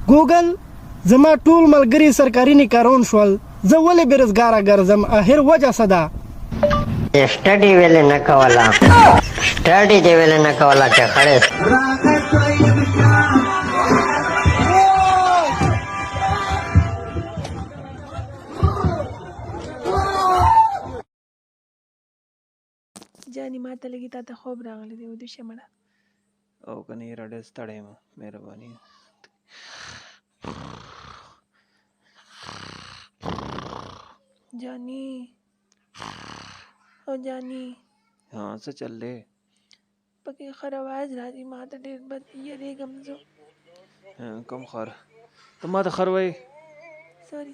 ګوګل زما ټول ملګري سرکاري نکارون شول، زه ولې بېروزګاره ګرځم؟ اخر وجه څه ده؟ स्टडी वेले न कवला स्टडी दे वेले न कवला के खड़े جاني ما ته لګي تا ته خوب راغلی دی ودې شه مړه او کنه یې ډېر ستړی یم مهرباني جاني او جاني हाँ څه چل دی پکې خر आवाज راځي ما ته ډېر بد یریږم زه کوم خر ته ما ته خر وایې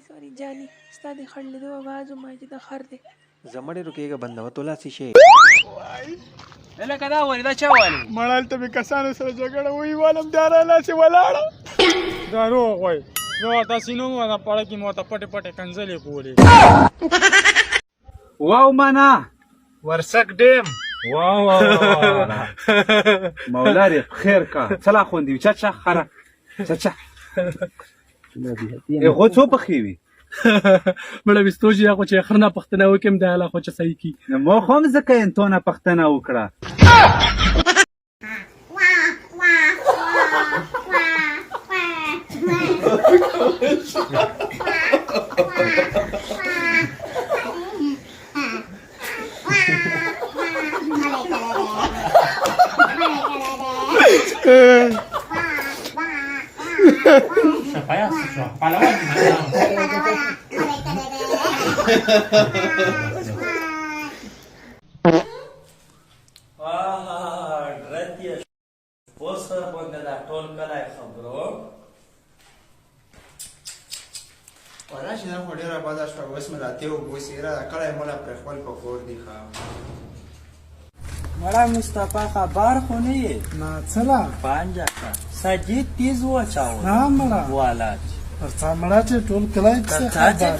سوري جاني ستا د خر لیدو आवाज وما چې د خر دی زما ډېر کېږه بندوه تولا څه شی لکه دا وایي دا چا وایي مړال ته مې کسانو سره جګړه ویوالم دا رالاسې ولاړه دروغ وایي زه ورته سینو مو دا پړه کې مو ته پټې پټې کنځلې کولې واو مانا ورسک ډیم واو مولاري خیر کا سلا خوندي چا خره چا غو څو پخېوي مړه وستوجي هغه چې خرنا پښتنه وکم دا لا خو چې صحیح کی مو هم ځکه انتونه پښتنه وکړه وراشي نه خو ډېره بده شوه اوس مې راتې وبوسې را کړی مله پرې خپل په کور دي ښه مړه مصطفی خبر خو نه یې نه څه لا پانجه کا سجید تیز واچاو ها مړه والا ورڅا مړه چې ټول کلی څه خبر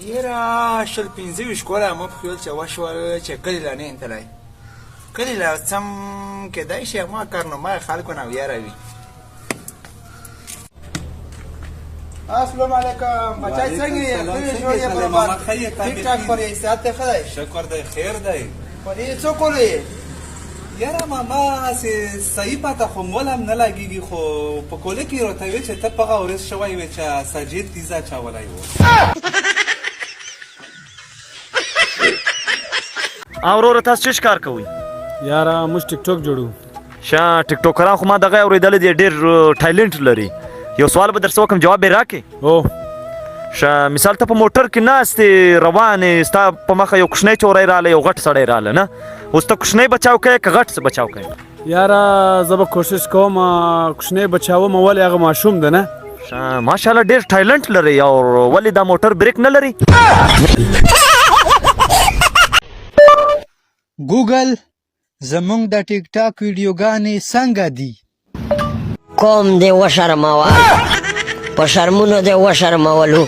یاره شل پنځه ویشت کاله ما په خیال چې وشول چې کلي لا نه یم تللی کلي لا سم کیدای شي ما کارنامه خلکو نه ویاره وي السلام علیکم بچای څنګه یې جوړ یې برابر ټیک ټاک پر یې سات ته خدای شکر دی خیر دی پر یې څو کولې یاره ماما سه صحیح پته خو مولم نه لګیږي خو په کوله کې راته وی چې ته په اورس شوی وی چې سجید تیزا چاولای وو اورور تاسو څه کار کوئ یاره موږ ټیک ټاک جوړو شا ټیک ټاکران خو ما دغه اورېدل دي ډېر ټایلنټ لري یو سوال به درڅه وکم جواب یې راکې او شه مثال ته په موټر کې ناستې روانې ستا په مخه یو کوچنی چوری راله یو غټ سړی راله نه اوس ته کوچنی بچاو کوې که غټ څه بچاو کوې یاره زه به کوشش کوم کوچنی بچاوم ولې هغه ماشوم ده نه ماشاءالله ډېر ټایلنټ لري او ولې دا موټر بریک نه لري ګوګل زمونږ د ټیک ټاک ویډیوګانې څنګه دي قوم دې وشرموه په شرمونو دې وشرمولو